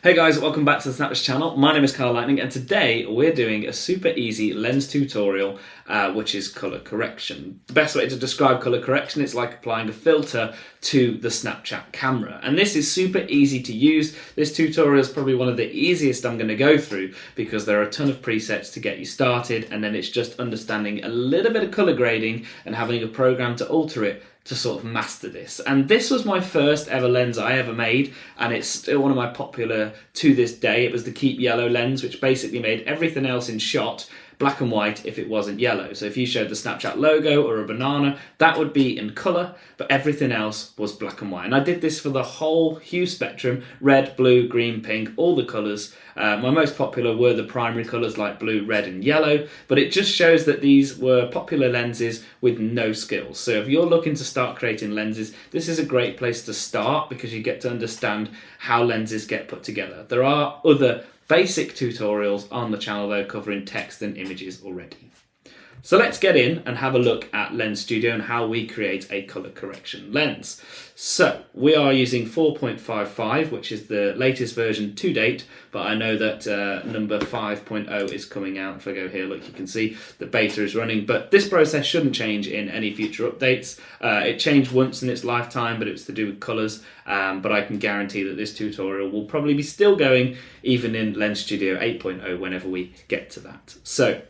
Hey guys, welcome back to the Snapthis channel. My name is Carl Lightning and today we're doing a super easy lens tutorial which is colour correction. The best way to describe colour correction is like applying a filter to the Snapchat camera, and this is super easy to use. This tutorial is probably one of the easiest I'm going to go through because there are a ton of presets to get you started, and then it's just understanding a little bit of colour grading and having a program to alter it to sort of master this. And this was my first ever lens I ever made, and it's still one of my popular to this day. It was the Keep Yellow lens, which basically made everything else in shot black and white if it wasn't yellow. So if you showed the Snapchat logo or a banana, that would be in colour, but everything else was black and white. And I did this for the whole hue spectrum: red, blue, green, pink, all the colours. My most popular were the primary colours like blue, red and yellow, but it just shows that these were popular lenses with no skills. So if you're looking to start creating lenses, this is a great place to start because you get to understand how lenses get put together. There are other basic tutorials on the channel though covering text and images already. So let's get in and have a look at Lens Studio and how we create a colour correction lens. So we are using 4.55, which is the latest version to date, but I know that number 5.0 is coming out. If I go here, look, you can see the beta is running, but this process shouldn't change in any future updates. It changed once in its lifetime, but it was to do with colours, but I can guarantee that this tutorial will probably be still going even in Lens Studio 8.0 whenever we get to that. So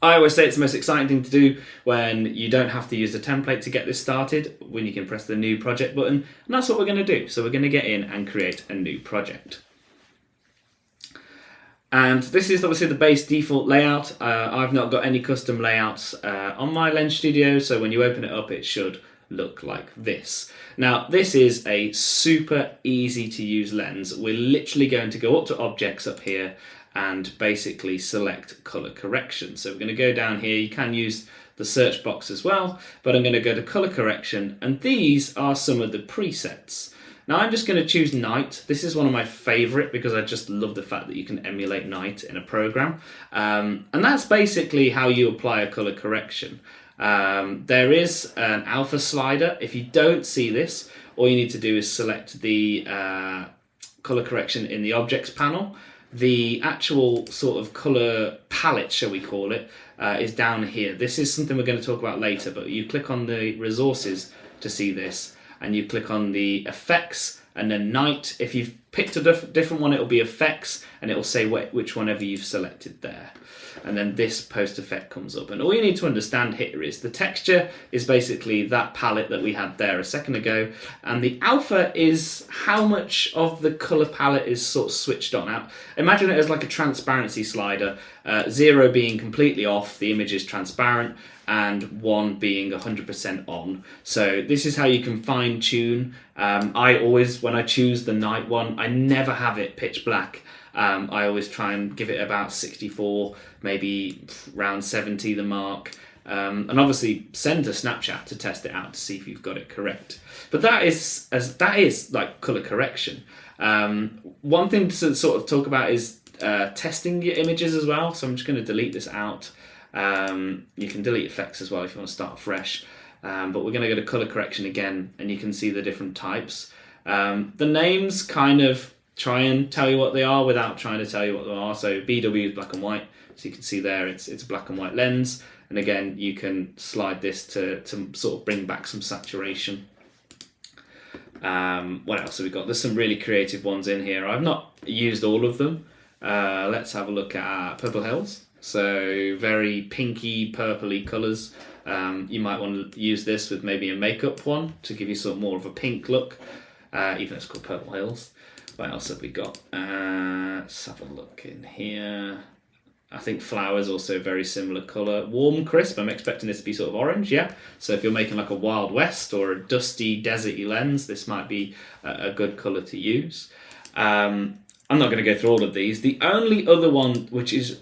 I always say it's the most exciting thing to do when you don't have to use a template to get this started, when you can press the new project button, and that's what we're going to do. So we're going to get in and create a new project. And this is obviously the base default layout. I've not got any custom layouts on my Lens Studio, so when you open it up it should look like this. Now this is a super easy to use lens. We're literally going to go up to objects up here and basically select colour correction. So we're going to go down here. You can use the search box as well, but I'm going to go to colour correction, and these are some of the presets. Now I'm just going to choose night. This is one of my favourite because I just love the fact that you can emulate night in a program, and that's basically how you apply a colour correction. There is an alpha slider. If you don't see this, all you need to do is select the colour correction in the objects panel. The actual sort of colour palette, shall we call it, is down here. This is something we're going to talk about later, but you click on the resources to see this, and you click on the effects and then night. If you've picked a different one, it'll be effects, and it'll say which one ever you've selected there. And then this post effect comes up, and all you need to understand here is the texture is basically that palette that we had there a second ago, and the alpha is how much of the color palette is sort of switched on. Out. Imagine it as like a transparency slider, 0 being completely off, the image is transparent, and 1 being 100% on. So this is how you can fine tune. I always, when I choose the night one, I never have it pitch black. I always try and give it about 64, maybe around 70 the mark, and obviously send to Snapchat to test it out to see if you've got it correct. But that is like colour correction. One thing to sort of talk about is testing your images as well. So I'm just going to delete this out. You can delete effects as well if you want to start fresh, but we're going to go to colour correction again, and you can see the different types. The names kind of try and tell you what they are without trying to tell you what they are. So BW is black and white, so you can see there it's a black and white lens, and again you can slide this to sort of bring back some saturation. What else have we got? There's some really creative ones in here. I've not used all of them. Let's have a look at Purple Hills. So very pinky purpley colours. You might want to use this with maybe a makeup one to give you sort of more of a pink look, even though it's called Purple Hills. What else have we got? Let's have a look in here. I think Flowers also very similar colour. Warm Crisp, I'm expecting this to be sort of orange, yeah? So if you're making like a Wild West or a dusty, deserty lens, this might be a good colour to use. I'm not going to go through all of these. The only other one which is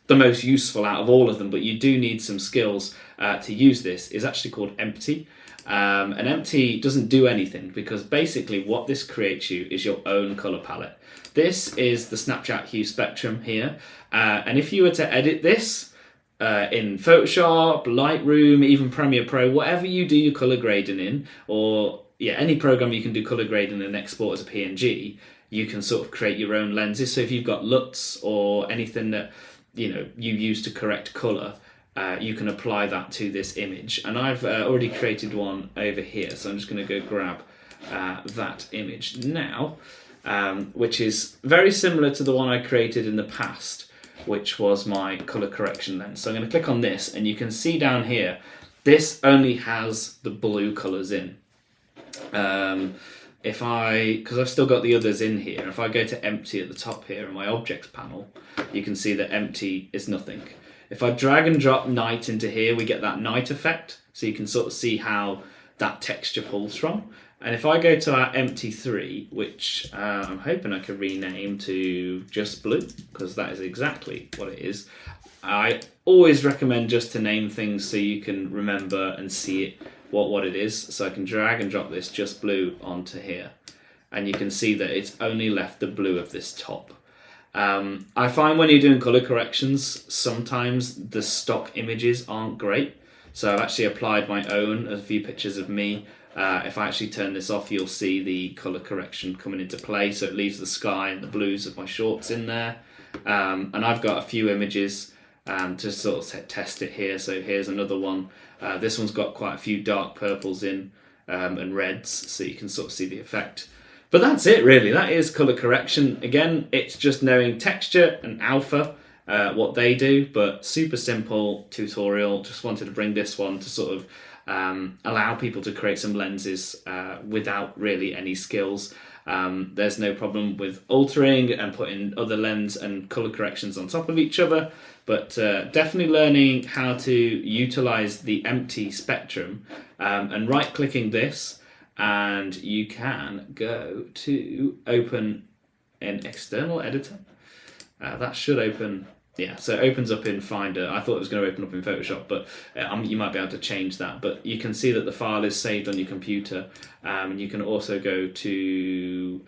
the most useful out of all of them, but you do need some skills to use this, is actually called Empty. And Empty doesn't do anything because basically what this creates you is your own colour palette. This is the Snapchat hue spectrum here, and if you were to edit this in Photoshop, Lightroom, even Premiere Pro, whatever you do your colour grading in, or any program you can do colour grading and export as a PNG, you can sort of create your own lenses. So if you've got LUTs or anything that you use to correct colour, you can apply that to this image. And I've already created one over here, so I'm just going to go grab that image now, which is very similar to the one I created in the past, which was my colour correction lens. So I'm going to click on this, and you can see down here, this only has the blue colours in. Because I've still got the others in here, if I go to empty at the top here in my objects panel, you can see that empty is nothing. If I drag and drop night into here, we get that night effect, so you can sort of see how that texture pulls from. And if I go to our empty 3, which I'm hoping I can rename to just blue, because that is exactly what it is. I always recommend just to name things so you can remember and see it, what it is. So I can drag and drop this just blue onto here, and you can see that it's only left the blue of this top. I find when you're doing colour corrections, sometimes the stock images aren't great. So I've actually applied my own, a few pictures of me. If I actually turn this off, you'll see the colour correction coming into play. So it leaves the sky and the blues of my shorts in there. And I've got a few images to sort of test it here. So here's another one. This one's got quite a few dark purples in and reds, so you can sort of see the effect. But that's it really, that is colour correction. Again, it's just knowing texture and alpha, what they do, but super simple tutorial. Just wanted to bring this one to sort of allow people to create some lenses without really any skills. There's no problem with altering and putting other lens and colour corrections on top of each other, but definitely learning how to utilise the empty spectrum and right clicking this, and you can go to open an external editor. That should open, yeah, so it opens up in Finder. I thought it was going to open up in Photoshop, but you might be able to change that. But you can see that the file is saved on your computer. And you can also go to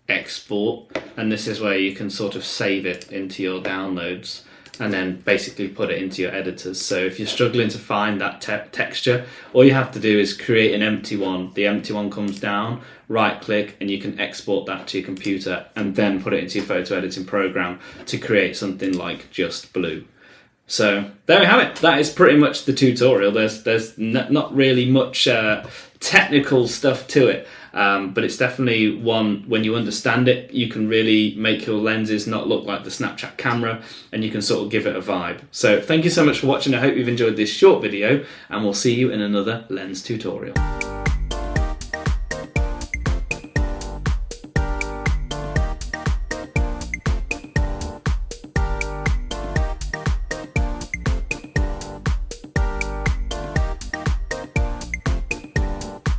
export, and this is where you can sort of save it into your downloads and then basically put it into your editors. So if you're struggling to find that texture, all you have to do is create an empty one. The empty one comes down, right click, and you can export that to your computer and then put it into your photo editing program to create something like just blue. So there we have it. That is pretty much the tutorial. There's not really much technical stuff to it, but it's definitely one, when you understand it, you can really make your lenses not look like the Snapchat camera, and you can sort of give it a vibe. So thank you so much for watching. I hope you've enjoyed this short video, and we'll see you in another lens tutorial.